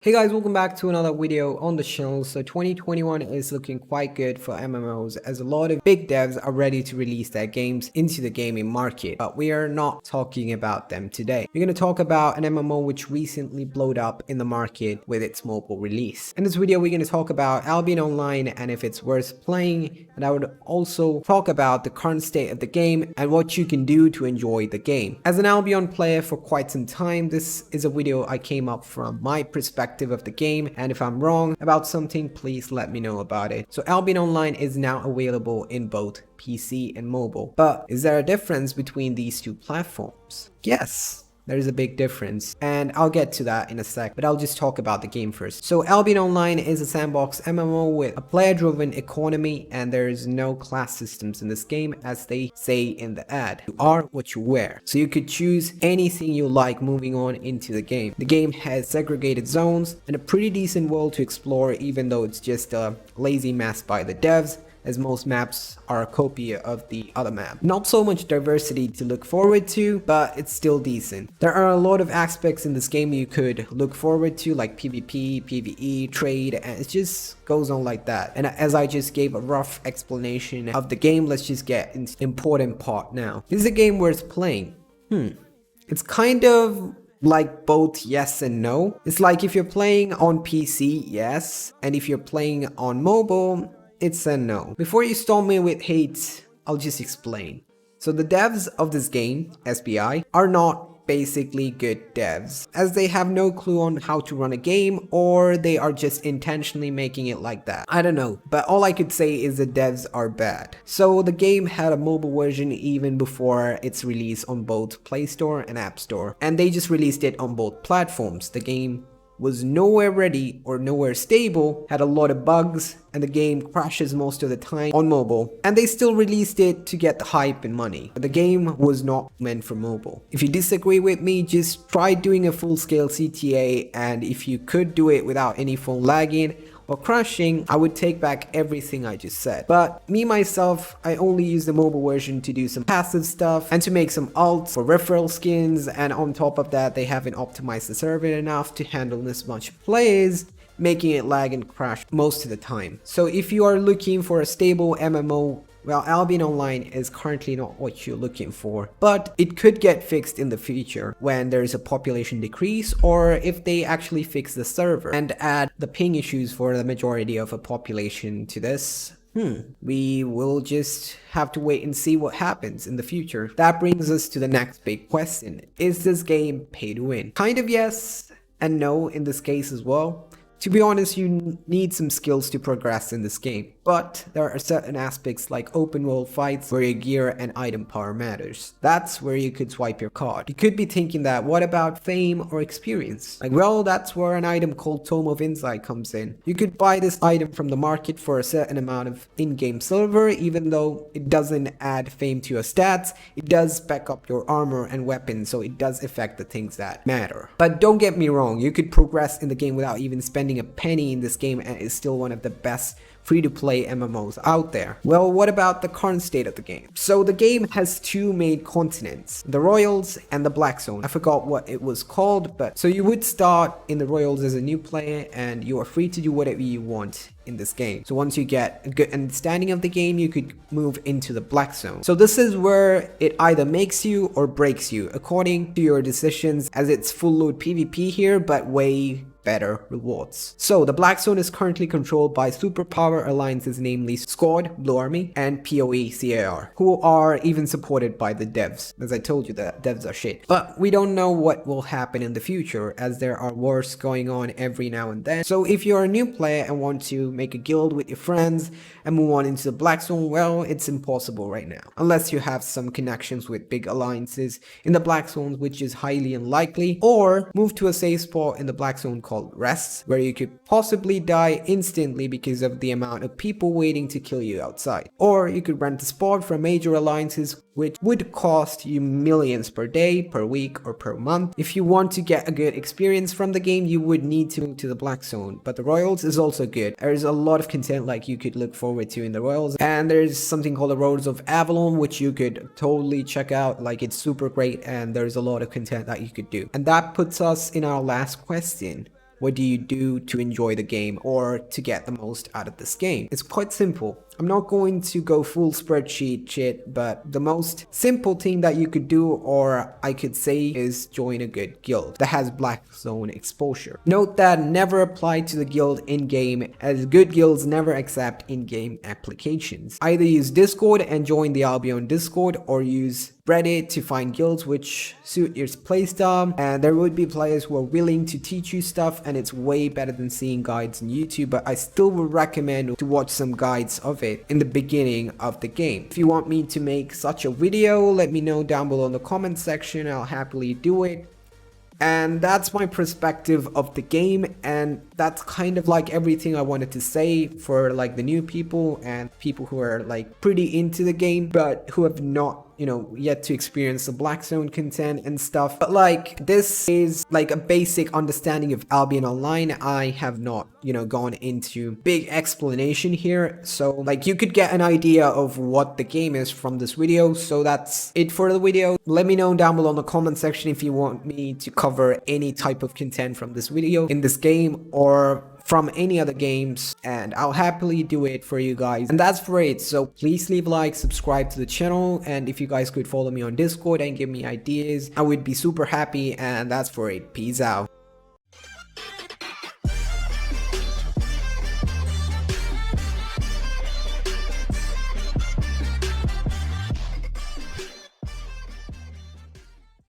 Hey guys, welcome back to another video on the channel. So 2021 is looking quite good for MMOs as a lot of big devs are ready to release their games into the gaming market. But we are not talking about them today. We're going to talk about an MMO which recently blowed up in the market with its mobile release. In this video, we're going to talk about Albion Online and if it's worth playing. And I would also talk about the current state of the game and what you can do to enjoy the game. As an Albion player for quite some time, this is a video I came up from my perspective of the game, and if I'm wrong about something, please let me know about it. So Albion Online is now available in both PC and mobile. But is there a difference between these two platforms? Yes. There is a big difference, and I'll get to that in a sec, but I'll just talk about the game first. So Albion Online is a sandbox MMO with a player-driven economy, and there is no class systems in this game, as they say in the ad. You are what you wear. So you could choose anything you like moving on into the game. The game has segregated zones and a pretty decent world to explore, even though it's just a lazy mess by the devs, as most maps are a copy of the other map. Not so much diversity to look forward to, but it's still decent. There are a lot of aspects in this game you could look forward to, like PvP, PvE, trade, and it just goes on like that. And as I just gave a rough explanation of the game, let's just get into the important part now. Is the game worth playing? It's kind of like both yes and no. It's like if you're playing on PC, yes, and if you're playing on mobile, it's a no. Before you storm me with hate, I'll just explain. So the devs of this game, SBI, are not basically good devs, as they have no clue on how to run a game, or they are just intentionally making it like that. I don't know, but all I could say is the devs are bad. So the game had a mobile version even before its release on both Play Store and App Store, and they just released it on both platforms. The game was nowhere ready or nowhere stable, had a lot of bugs, and the game crashes most of the time on mobile, and they still released it to get the hype and money. But the game was not meant for mobile. If you disagree with me, just try doing a full-scale CTA, and if you could do it without any phone lagging or crashing, I would take back everything I just said. But me myself, I only use the mobile version to do some passive stuff and to make some alts for referral skins, and on top of that, they haven't optimized the server enough to handle this much players, making it lag and crash most of the time. So if you are looking for a stable MMO, well, Albion Online is currently not what you're looking for, but it could get fixed in the future when there's a population decrease, or if they actually fix the server and add the ping issues for the majority of a population to this. We will just have to wait and see what happens in the future. That brings us to the next big question. Is this game pay to win? Kind of yes and no in this case as well. To be honest, you need some skills to progress in this game, but there are certain aspects like open world fights where your gear and item power matters. That's where you could swipe your card. You could be thinking that, what about fame or experience? Like, well, that's where an item called Tome of Insight comes in. You could buy this item from the market for a certain amount of in-game silver, even though it doesn't add fame to your stats, it does spec up your armor and weapons, so it does affect the things that matter. But don't get me wrong, you could progress in the game without even spending a penny in this game, and is still one of the best free-to-play MMOs out there. Well, what about the current state of the game? So the game has two main continents, the Royals and the Black Zone. I forgot what it was called, but so you would start in the Royals as a new player, and you are free to do whatever you want in this game. So once you get a good understanding of the game, you could move into the Black Zone. So this is where it either makes you or breaks you according to your decisions, as it's full load PvP here, but way better rewards. So the Black Zone is currently controlled by superpower alliances, namely Squad, Blue Army, and PoE CAR, who are even supported by the devs. As I told you, the devs are shit. But we don't know what will happen in the future, as there are wars going on every now and then. So if you're a new player and want to make a guild with your friends and move on into the Black Zone, well, it's impossible right now, unless you have some connections with big alliances in the Black Zones, which is highly unlikely, or move to a safe spot in the Black Zone called Rests, where you could possibly die instantly because of the amount of people waiting to kill you outside. Or you could rent a spot from major alliances, which would cost you millions per day, per week, or per month. If you want to get a good experience from the game, you would need to move to the Black Zone. But the Royals is also good. There's a lot of content like you could look forward to in the Royals, and there's something called the Roads of Avalon, which you could totally check out. Like, it's super great, and there's a lot of content that you could do. And that puts us in our last question. what do you do to enjoy the game or to get the most out of this game? It's quite simple. I'm not going to go full spreadsheet shit, but the most simple thing that you could do, or I could say, is join a good guild that has black zone exposure. Note that never apply to the guild in-game, as good guilds never accept in-game applications. Either use Discord and join the Albion Discord, or use Reddit to find guilds which suit your playstyle, and there would be players who are willing to teach you stuff, and it's way better than seeing guides on YouTube, but I still would recommend to watch some guides of it in the beginning of the game. If you want me to make such a video, let me know down below in the comment section. I'll happily do it. And that's my perspective of the game, and that's kind of like everything I wanted to say for like the new people and people who are like pretty into the game but who have not, you know, yet to experience the black zone content and stuff. But like, this is like a basic understanding of Albion Online. I have not, you know, gone into big explanation here, so like you could get an idea of what the game is from this video. So that's it for the video. Let me know down below in the comment section if you want me to cover any type of content from this video in this game or from any other games, and I'll happily do it for you guys. And that's for it. So please leave a like, subscribe to the channel, and if you guys could follow me on Discord and give me ideas, I would be super happy. And that's for it. Peace out.